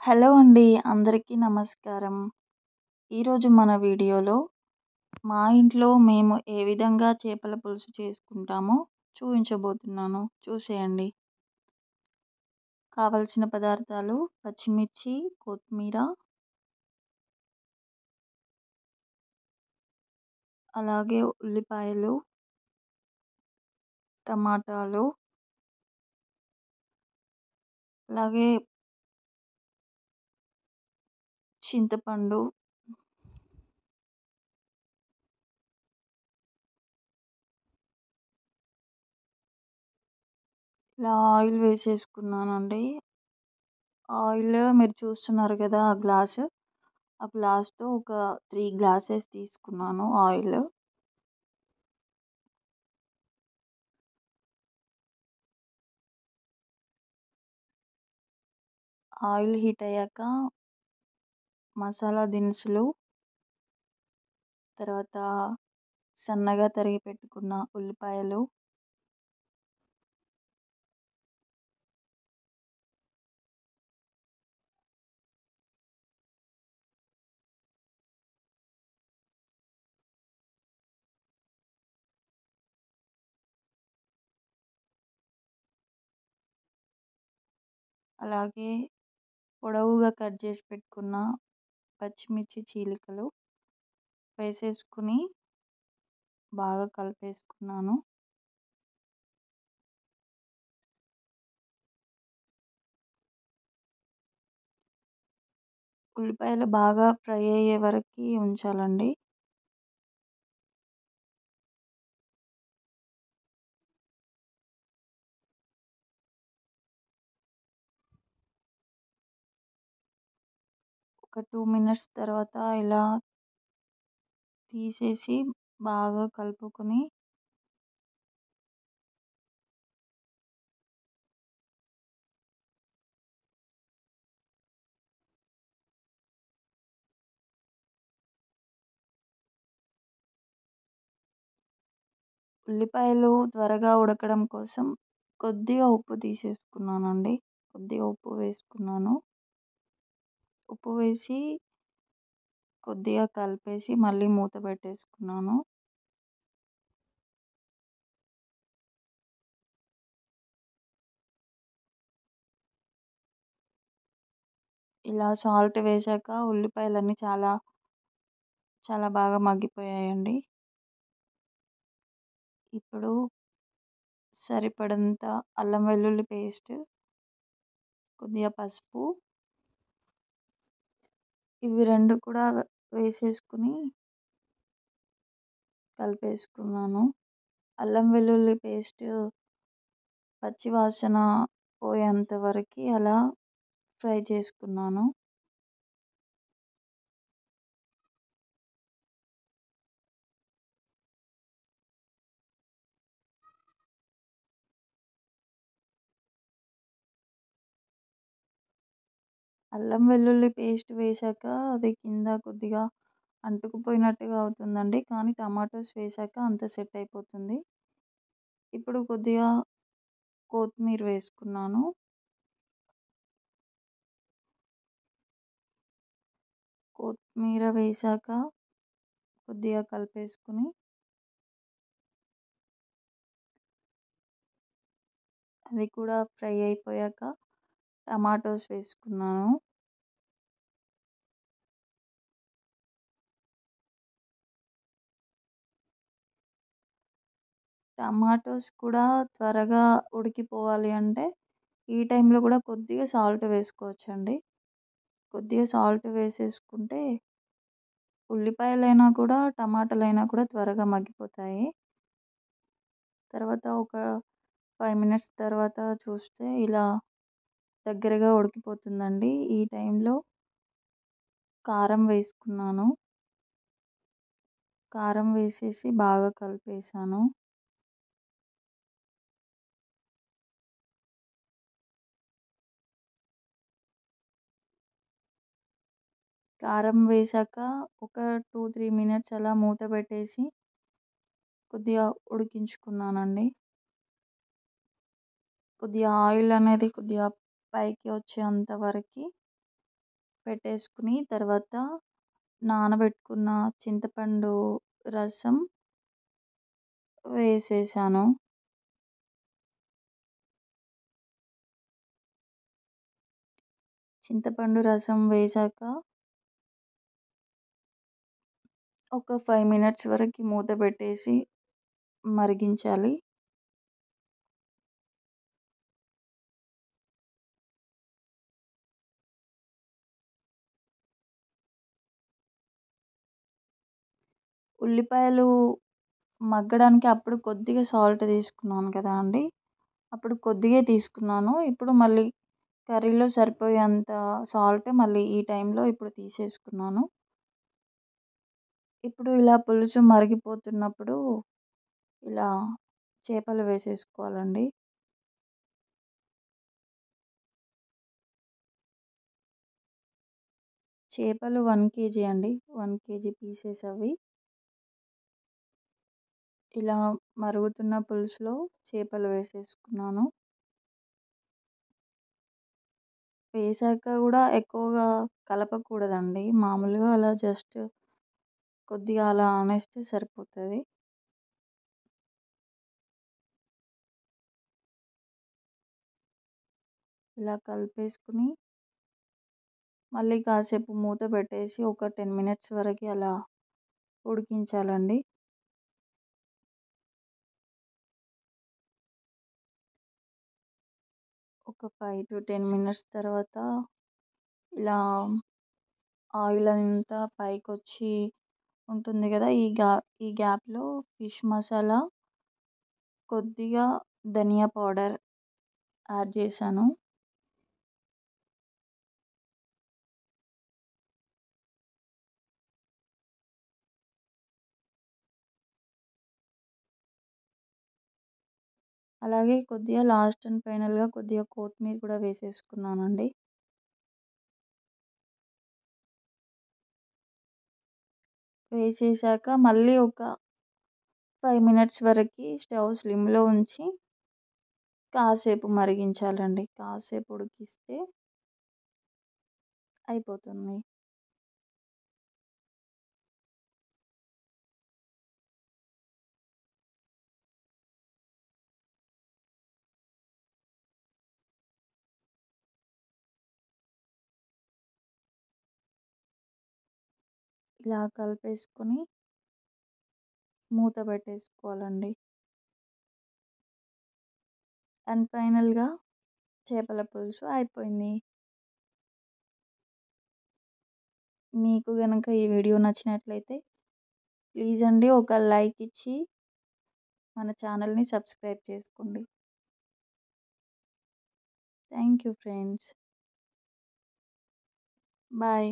Hello అండి. అందరికీ నమస్కారం. ఈరోజు మన వీడియోలో మా ఇంట్లో మేము ఏ విధంగా చేపల పులుసు చేసుకుంటామో చూపించబోతున్నాను. చూసేయండి. కావలసిన పదార్థాలు పచ్చిమిర్చి, కొత్తిమీర, అలాగే ఉల్లిపాయలు, టమాటాలు, అలాగే చింతపండు, ఇలా ఆయిల్ వేసేసుకున్నానండి. ఆయిల్ మీరు చూస్తున్నారు కదా! ఆ గ్లాస్‌తో ఒక 3 గ్లాసెస్ తీసుకున్నాను ఆయిల్. ఆయిల్ హీట్ అయ్యాక మసాలా దినుసులు, తర్వాత సన్నగా తరిగి పెట్టుకున్న ఉల్లిపాయలు, అలాగే పొడవుగా కట్ చేసి పెట్టుకున్న పచ్చిమిర్చి చీలికలు వేసేసుకుని బాగా కలిపేసుకున్నాను. ఉల్లిపాయలు బాగా ఫ్రై అయ్యే వరకి ఉంచాలండి. ఒక 2 మినిట్స్ తర్వాత ఇలా తీసేసి బాగా కలుపుకొని ఉల్లిపాయలు త్వరగా ఉడకడం కోసం కొద్దిగా ఉప్పు తీసేసుకున్నానండి. కొద్దిగా ఉప్పు వేసుకున్నాను. ఉప్పు వేసి కొద్దిగా కలిపేసి మళ్ళీ మూత పెట్టేసుకున్నాను. ఇలా సాల్ట్ వేశాక ఉల్లిపాయలన్నీ చాలా చాలా బాగా మగ్గిపోయాయండి. ఇప్పుడు సరిపడంత అల్లం వెల్లుల్లి పేస్ట్, కొద్దిగా పసుపు, ఇవి 2 కూడా వేసేసుకుని కలిపేసుకున్నాను. అల్లం వెల్లుల్లి పేస్ట్ పచ్చి వాసన పోయేంత వరకి అలా ఫ్రై చేసుకున్నాను. అల్లం వెల్లుల్లి పేస్ట్ వేశాక అది కింద కొద్దిగా అంటుకుపోయినట్టుగా అవుతుందండి. కానీ టమాటోస్ వేశాక అంతా సెట్ అయిపోతుంది. ఇప్పుడు కొద్దిగా కొత్తిమీర వేసుకున్నాను. కొత్తిమీర వేశాక కొద్దిగా కలిపేసుకుని అది కూడా ఫ్రై అయిపోయాక టమాటోస్ వేసుకున్నాను. టమాటోస్ కూడా త్వరగా ఉడికిపోవాలి అంటే ఈ టైంలో కూడా కొద్దిగా సాల్ట్ వేసుకోవచ్చండి. కొద్దిగా సాల్ట్ వేసేసుకుంటే ఉల్లిపాయలైనా కూడా టమాటాలైనా కూడా త్వరగా మగ్గిపోతాయి. తర్వాత ఒక 5 మినిట్స్ తర్వాత చూస్తే ఇలా దగ్గరగా ఉడికిపోతుందండి. ఈ టైంలో కారం వేసుకున్నాను. కారం వేసేసి బాగా కలిపేసాను. కారం వేశాక ఒక 2, 3 మినిట్స్ అలా మూత పెట్టేసి కొద్దిగా ఉడికించుకున్నానండి. కొద్దిగా ఆయిల్ అనేది కొద్దిగా పైకి వచ్చేంత వరకి పెట్టేసుకుని తర్వాత నానబెట్టుకున్న చింతపండు రసం వేసేసాను. చింతపండు రసం వేశాక ఒక 5 మినిట్స్ వరకి మూత పెట్టేసి మరిగించాలి. ఉల్లిపాయలు మగ్గడానికి అప్పుడు కొద్దిగా సాల్ట్ తీసుకున్నాను కదా అండి! అప్పుడు కొద్దిగే తీసుకున్నాను. ఇప్పుడు మళ్ళీ కర్రీలో సరిపోయేంత సాల్ట్ మళ్ళీ ఈ టైంలో ఇప్పుడు తీసేసుకున్నాను. ఇప్పుడు ఇలా పులుసు మరిగిపోతున్నప్పుడు ఇలా చేపలు వేసేసుకోవాలండి. చేపలు 1 కేజీ అండి. 1 కేజీ పీసెస్ అవి. ఇలా మరుగుతున్న పులుసులో చేపలు వేసేసుకున్నాను. వేశాక కూడా ఎక్కువగా కలపకూడదండి. మామూలుగా అలా జస్ట్ కొద్దిగా అలా అనేస్తే సరిపోతది. ఇలా కలిపేసుకుని మళ్ళీ కాసేపు మూత పెట్టేసి ఒక 10 మినిట్స్ వరకి అలా ఉడికించాలండి. ఒక 5-10 మినిట్స్ తర్వాత ఇలా ఆయిల్ అంతా పైకొచ్చి ఉంటుంది కదా! ఈ గ్యాప్‌లో ఫిష్ మసాలా, కొద్దిగా ధనియా పౌడర్ యాడ్ చేశాను. అలాగే కొద్దిగా లాస్ట్ అండ్ ఫైనల్‌గా కొద్దిగా కొత్తిమీర కూడా వేసేసుకున్నానండి. వేసేసాక మళ్ళీ ఒక 5 మినిట్స్ వరకి స్టవ్ స్లిమ్‌లో ఉంచి కాసేపు మరిగించాలండి. కాసేపు ఉడికిస్తే అయిపోతుంది. ఇలా కలిపేసుకొని మూత పెట్టేసుకోవాలండి. అండ్ ఫైనల్‌గా చేపల పులుసు అయిపోయింది. మీకు గనక ఈ వీడియో నచ్చినట్లయితే ప్లీజ్ అండి ఒక లైక్ ఇచ్చి మన ఛానల్‌ని సబ్స్క్రైబ్ చేసుకోండి. Thank you friends. బాయ్.